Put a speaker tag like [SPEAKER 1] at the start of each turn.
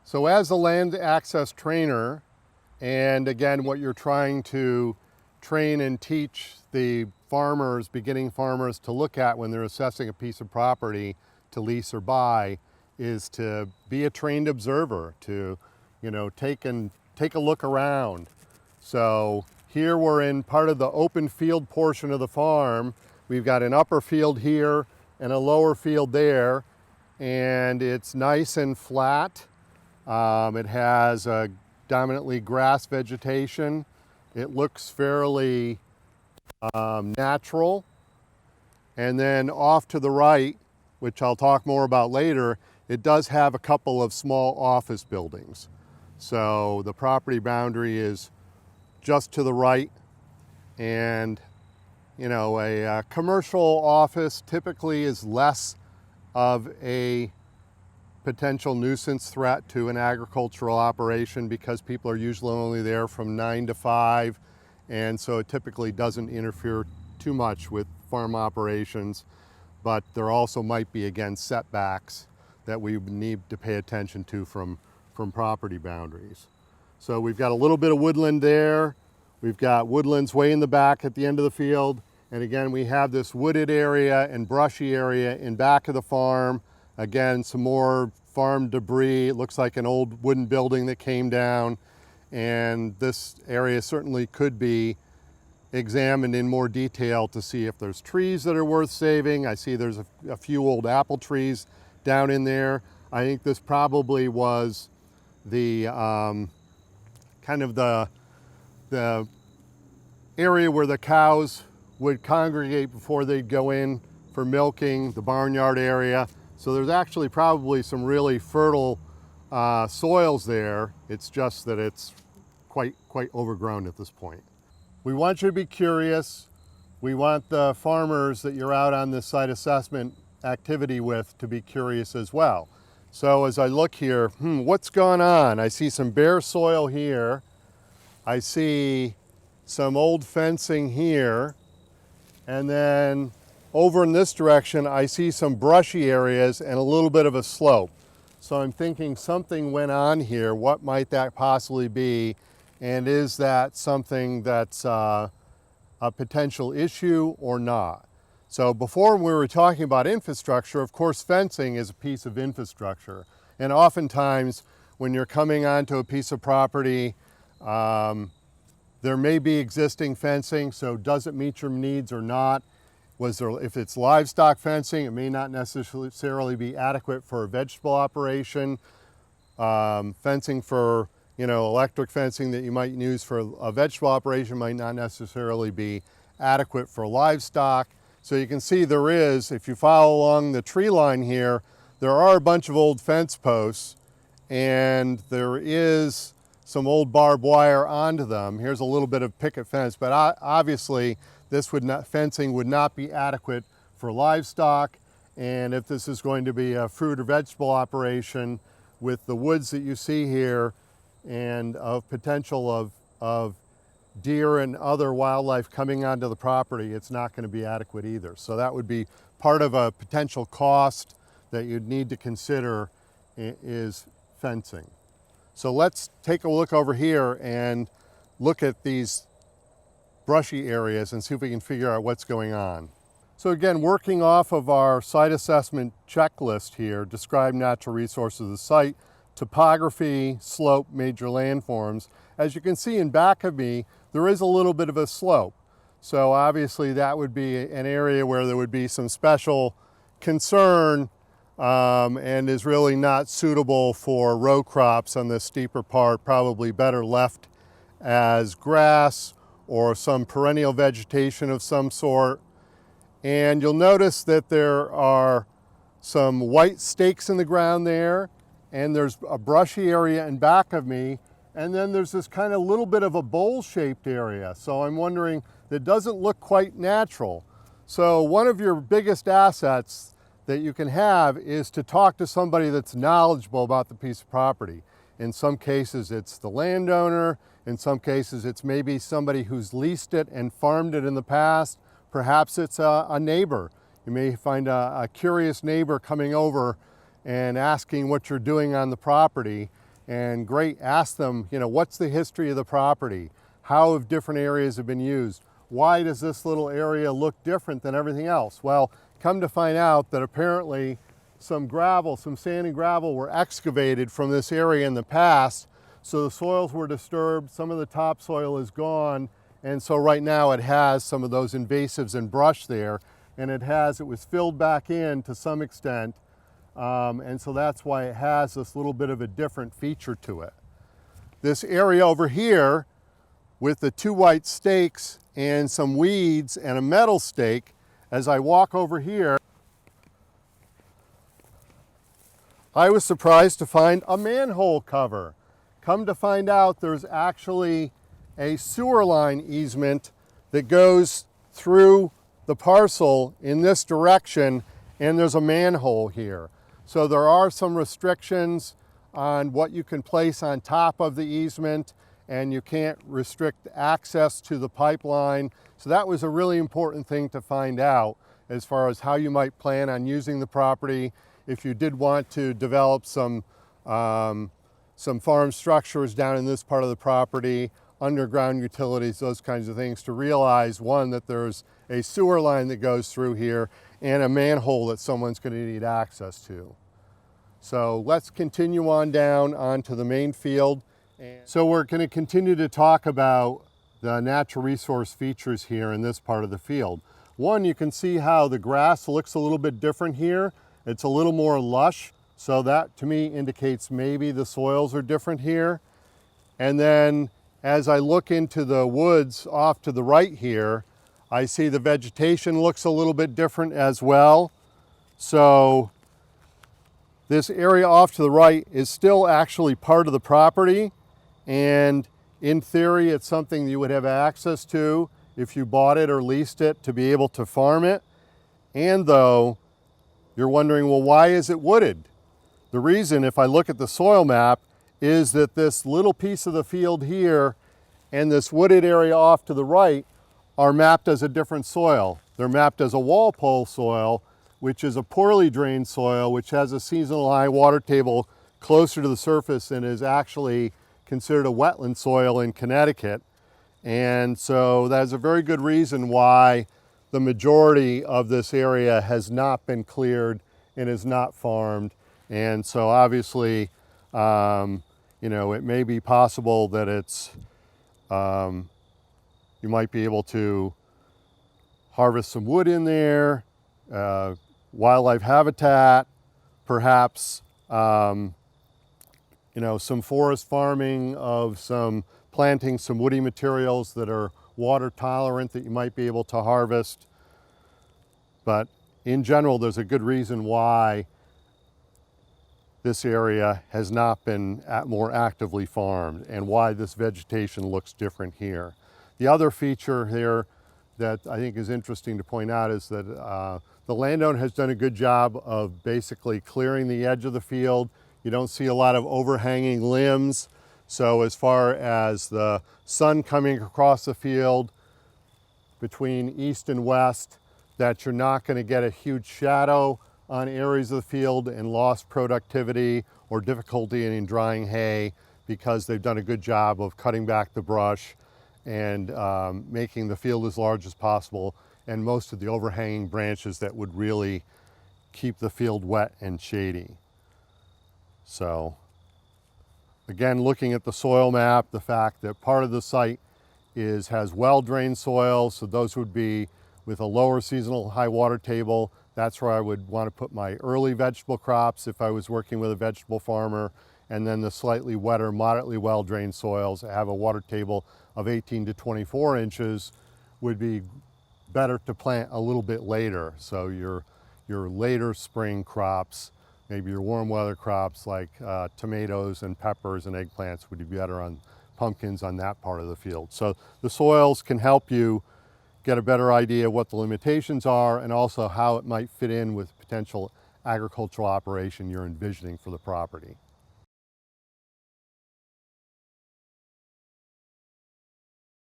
[SPEAKER 1] So as a land access trainer, and again, what you're trying to train and teach the farmers, beginning farmers, to look at when they're assessing a piece of property to lease or buy is to be a trained observer, to, take a look around. So here we're in part of the open field portion of the farm. We've got an upper field here and a lower field there, and it's nice and flat. It has a dominantly grass vegetation. It looks fairly natural. And then off to the right, which I'll talk more about later, it does have a couple of small office buildings. So the property boundary is just to the right, and a commercial office typically is less of a potential nuisance threat to an agricultural operation because people are usually only there from 9 to 5, and so it typically doesn't interfere too much with farm operations. But there also might be, again, setbacks that we need to pay attention to from property boundaries. So we've got a little bit of woodland there. We've got woodlands way in the back at the end of the field. And again, we have this wooded area and brushy area in back of the farm. Again, some more farm debris. It looks like an old wooden building that came down. And this area certainly could be examined in more detail to see if there's trees that are worth saving. I see there's a few old apple trees down in there. I think this probably was the kind of the area where the cows would congregate before they'd go in for milking, the barnyard area. So there's actually probably some really fertile soils there. It's just that it's quite overgrown at this point. We want you to be curious. We want the farmers that you're out on this site assessment activity with to be curious as well. So as I look here, what's going on? I see some bare soil here. I see some old fencing here. And then over in this direction, I see some brushy areas and a little bit of a slope. So I'm thinking something went on here. What might that possibly be? And is that something that's a potential issue or not? So before we were talking about infrastructure, of course, fencing is a piece of infrastructure. And oftentimes when you're coming onto a piece of property, there may be existing fencing, so does it meet your needs or not? If it's livestock fencing, it may not necessarily be adequate for a vegetable operation. Fencing for, electric fencing that you might use for a vegetable operation might not necessarily be adequate for livestock. So you can see there is, if you follow along the tree line here, there are a bunch of old fence posts, and there is some old barbed wire onto them. Here's a little bit of picket fence, but obviously fencing would not be adequate for livestock. And if this is going to be a fruit or vegetable operation with the woods that you see here and of potential of deer and other wildlife coming onto the property, it's not going to be adequate either. So that would be part of a potential cost that you'd need to consider is fencing. So let's take a look over here and look at these brushy areas and see if we can figure out what's going on. So again, working off of our site assessment checklist here, describe natural resources of the site, topography, slope, major landforms. As you can see in back of me, there is a little bit of a slope. So obviously that would be an area where there would be some special concern and is really not suitable for row crops on the steeper part, probably better left as grass or some perennial vegetation of some sort. And you'll notice that there are some white stakes in the ground there, and there's a brushy area in back of me, and then there's this kind of little bit of a bowl-shaped area. So I'm wondering, that doesn't look quite natural. So one of your biggest assets that you can have is to talk to somebody that's knowledgeable about the piece of property. In some cases, it's the landowner. In some cases, it's maybe somebody who's leased it and farmed it in the past. Perhaps it's a neighbor. You may find a curious neighbor coming over and asking what you're doing on the property. And great, ask them, what's the history of the property? How have different areas have been used? Why does this little area look different than everything else? Well, come to find out that apparently some sand and gravel were excavated from this area in the past, so the soils were disturbed, some of the topsoil is gone, and so right now it has some of those invasives and brush there, and it was filled back in to some extent, and so that's why it has this little bit of a different feature to it. This area over here with the 2 white stakes and some weeds and a metal stake, as I walk over here, I was surprised to find a manhole cover. Come to find out, there's actually a sewer line easement that goes through the parcel in this direction, and there's a manhole here. So there are some restrictions on what you can place on top of the easement, and you can't restrict access to the pipeline. So that was a really important thing to find out as far as how you might plan on using the property. If you did want to develop some farm structures down in this part of the property, underground utilities, those kinds of things, to realize, one, that there's a sewer line that goes through here and a manhole that someone's going to need access to. So let's continue on down onto the main field. So we're going to continue to talk about the natural resource features here in this part of the field. One, you can see how the grass looks a little bit different here. It's a little more lush, so that to me indicates maybe the soils are different here. And then as I look into the woods off to the right here, I see the vegetation looks a little bit different as well. So this area off to the right is still actually part of the property, and in theory it's something you would have access to if you bought it or leased it to be able to farm it. And though you're wondering, well, why is it wooded? The reason, if I look at the soil map, is that this little piece of the field here and this wooded area off to the right are mapped as a different soil. They're mapped as a Walpole soil, which is a poorly drained soil, which has a seasonal high water table closer to the surface and is actually considered a wetland soil in Connecticut. And so that's a very good reason why the majority of this area has not been cleared and is not farmed. And so obviously, it may be possible that it's, you might be able to harvest some wood in there, wildlife habitat, perhaps, some forest farming of planting some woody materials that are water tolerant that you might be able to harvest. But in general, there's a good reason why this area has not been more actively farmed and why this vegetation looks different here. The other feature here that I think is interesting to point out is that the landowner has done a good job of basically clearing the edge of the field. You don't see a lot of overhanging limbs. So as far as the sun coming across the field between east and west, that you're not going to get a huge shadow on areas of the field and lost productivity or difficulty in drying hay, because they've done a good job of cutting back the brush and making the field as large as possible, and most of the overhanging branches that would really keep the field wet and shady. So again, looking at the soil map, the fact that part of the site has well-drained soil, so those would be with a lower seasonal high water table. That's where I would want to put my early vegetable crops if I was working with a vegetable farmer. And then the slightly wetter, moderately well-drained soils that have a water table of 18 to 24 inches would be better to plant a little bit later. So your later spring crops, maybe your warm weather crops like tomatoes and peppers and eggplants would be better on pumpkins on that part of the field. So the soils can help you get a better idea of what the limitations are and also how it might fit in with potential agricultural operation you're envisioning for the property.